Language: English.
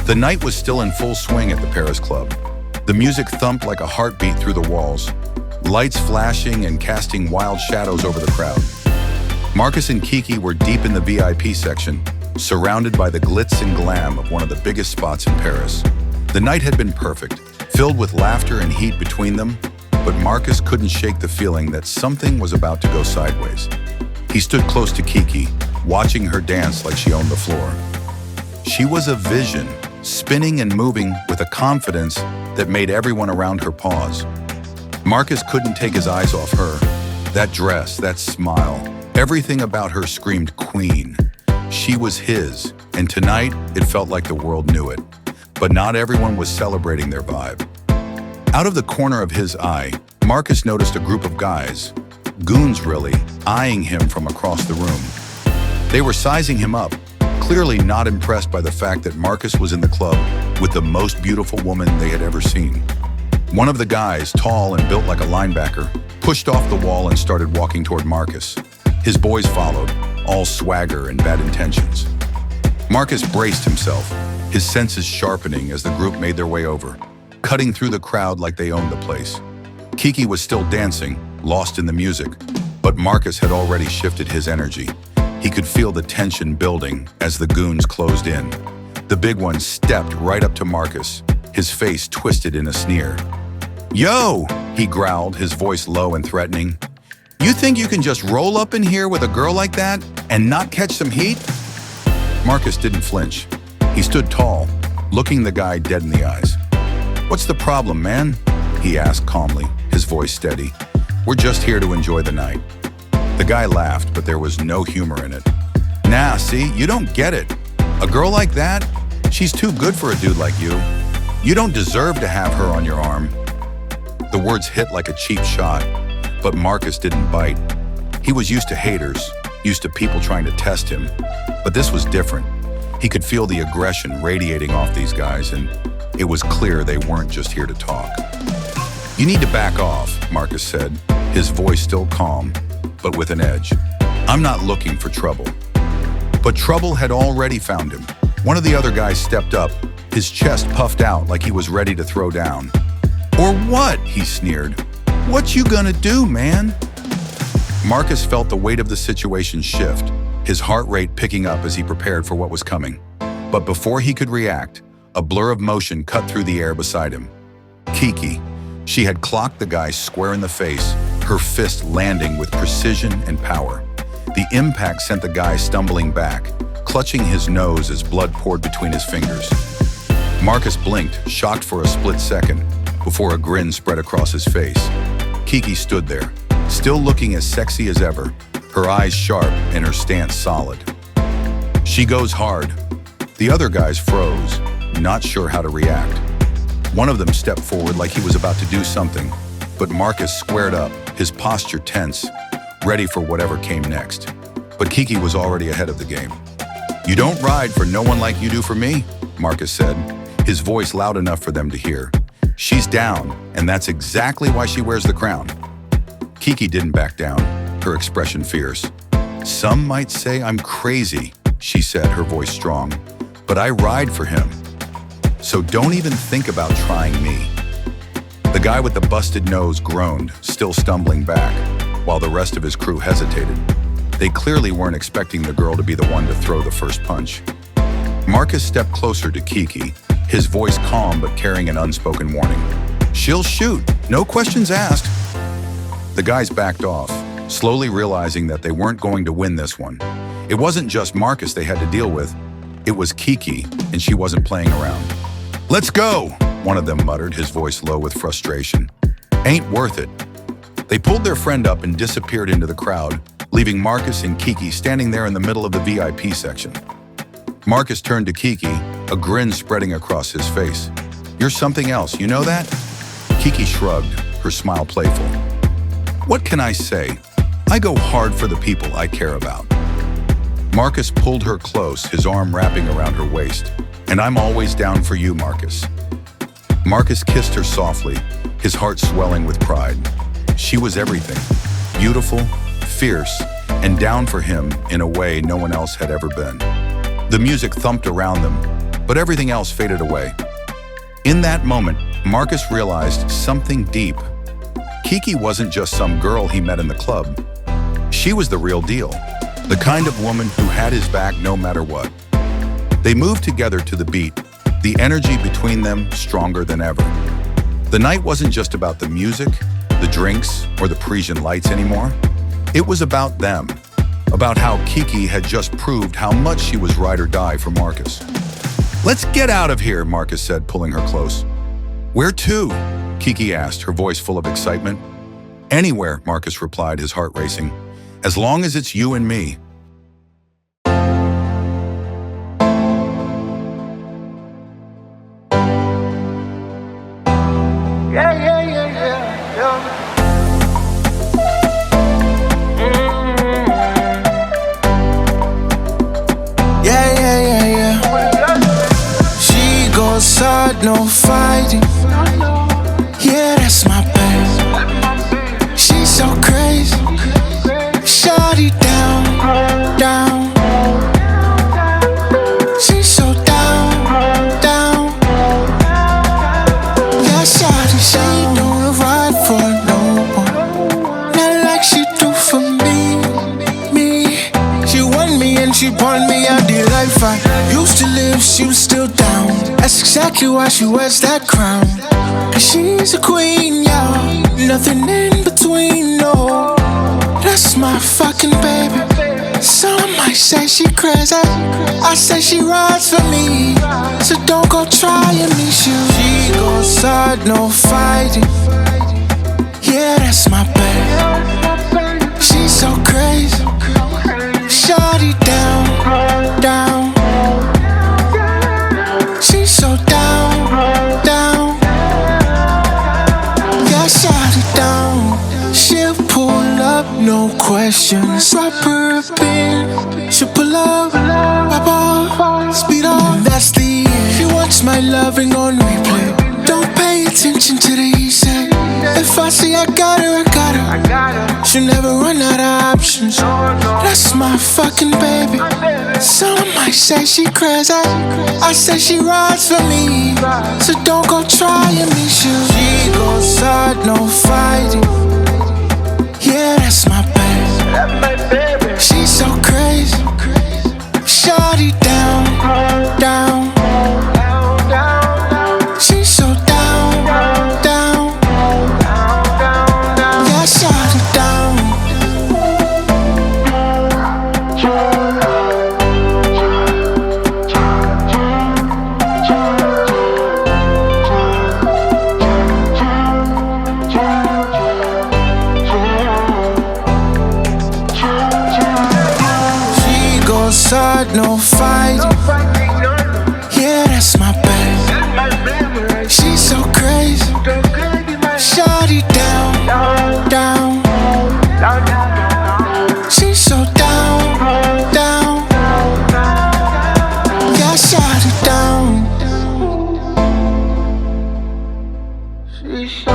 The night was still in full swing at the Paris Club. The music thumped like a heartbeat through the walls, lights flashing and casting wild shadows over the crowd. Marcus and Kiki were deep in the VIP section, surrounded by the glitz and glam of one of the biggest spots in Paris. The night had been perfect, filled with laughter and heat between them, but Marcus couldn't shake the feeling that something was about to go sideways. He stood close to Kiki, watching her dance like she owned the floor. She was a vision, spinning and moving with a confidence that made everyone around her pause. Marcus couldn't take his eyes off her. That dress, that smile, everything about her screamed queen. She was his, and tonight it felt like the world knew it. But not everyone was celebrating their vibe. Out of the corner of his eye, Marcus noticed a group of guys, goons really, eyeing him from across the room. They were sizing him up, clearly not impressed by the fact that Marcus was in the club with the most beautiful woman they had ever seen. One of the guys, tall and built like a linebacker, pushed off the wall and started walking toward Marcus. His boys followed, all swagger and bad intentions. Marcus braced himself, his senses sharpening as the group made their way over, cutting through the crowd like they owned the place. Kiki was still dancing, lost in the music, but Marcus had already shifted his energy. He could feel the tension building as the goons closed in. The big one stepped right up to Marcus, his face twisted in a sneer. "Yo!" he growled, his voice low and threatening. "You think you can just roll up in here with a girl like that and not catch some heat?" Marcus didn't flinch. He stood tall, looking the guy dead in the eyes. "What's the problem, man?" he asked calmly, his voice steady. "We're just here to enjoy the night." The guy laughed, but there was no humor in it. "Nah, see, you don't get it. A girl like that, she's too good for a dude like you. You don't deserve to have her on your arm." The words hit like a cheap shot, but Marcus didn't bite. He was used to haters, used to people trying to test him. But this was different. He could feel the aggression radiating off these guys, and it was clear they weren't just here to talk. "You need to back off," Marcus said, his voice still calm, but with an edge. "I'm not looking for trouble." But trouble had already found him. One of the other guys stepped up, his chest puffed out like he was ready to throw down. "Or what?" he sneered. "What you gonna do, man?" Marcus felt the weight of the situation shift, his heart rate picking up as he prepared for what was coming. But before he could react, a blur of motion cut through the air beside him. Kiki. She had clocked the guy square in the face, her fist landing with precision and power. The impact sent the guy stumbling back, clutching his nose as blood poured between his fingers. Marcus blinked, shocked for a split second, before a grin spread across his face. Kiki stood there, still looking as sexy as ever, her eyes sharp and her stance solid. "She goes hard." The other guys froze, not sure how to react. One of them stepped forward like he was about to do something, but Marcus squared up, his posture tense, ready for whatever came next. But Kiki was already ahead of the game. "You don't ride for no one like you do for me," Marcus said, his voice loud enough for them to hear. "She's down, and that's exactly why she wears the crown." Kiki didn't back down, her expression fierce. "Some might say I'm crazy," she said, her voice strong, "but I ride for him. So don't even think about trying me." The guy with the busted nose groaned, still stumbling back, while the rest of his crew hesitated. They clearly weren't expecting the girl to be the one to throw the first punch. Marcus stepped closer to Kiki, his voice calm but carrying an unspoken warning. "She'll shoot, no questions asked." The guys backed off, slowly realizing that they weren't going to win this one. It wasn't just Marcus they had to deal with, it was Kiki, and she wasn't playing around. "Let's go," one of them muttered, his voice low with frustration. "Ain't worth it." They pulled their friend up and disappeared into the crowd, leaving Marcus and Kiki standing there in the middle of the VIP section. Marcus turned to Kiki, a grin spreading across his face. "You're something else, you know that?" Kiki shrugged, her smile playful. "What can I say? I go hard for the people I care about." Marcus pulled her close, his arm wrapping around her waist. "And I'm always down for you, Marcus." Marcus kissed her softly, his heart swelling with pride. She was everything, beautiful, fierce, and down for him in a way no one else had ever been. The music thumped around them, but everything else faded away. In that moment, Marcus realized something deep. Kiki wasn't just some girl he met in the club. She was the real deal, the kind of woman who had his back no matter what. They moved together to the beat, the energy between them stronger than ever. The night wasn't just about the music, the drinks, or the Parisian lights anymore. It was about them, about how Kiki had just proved how much she was ride or die for Marcus. "Let's get out of here," Marcus said, pulling her close. "Where to?" Kiki asked, her voice full of excitement. "Anywhere," Marcus replied, his heart racing. "As long as it's you and me." Outside, no fighting. Yeah, that's my babe. She's so crazy. Shawty down, down. She's so down, down. Yeah, Shawty, she don't ride for no one, not like she do for me. She want me and she want me out the life I used to live. She was still down. That's exactly why she wears that crown. Cause she's a queen, y'all. Nothing in between, no. That's my fucking baby. Some might say she crazy. I say she rides for me. So don't go trying me, shoot. She goes hard, no fighting. Yeah, that's my baby. She's so crazy. Shawty down, down. She's so down, down. Yeah, Shawty down. She'll pull up, no questions. Drop her a pin. She'll pull up, pop off, speed off. And that's the end. She wants my loving on replay. Don't pay attention to the he said. If I say I got her, I got her. She'll never run out of options. That's my fucking baby. Some might say she crazy. I say she rides for me. So don't go trying me, shoot. She goes hard, no fighting. Yeah, that's my baby. She's so crazy. Shawty down, down. She's so down, down. Yeah, Shawty down. She goes hard, no fighting. Yeah, that's my baby. She's so crazy. Shawty down, down. She's so down, down. Yeah, Shawty down. She's so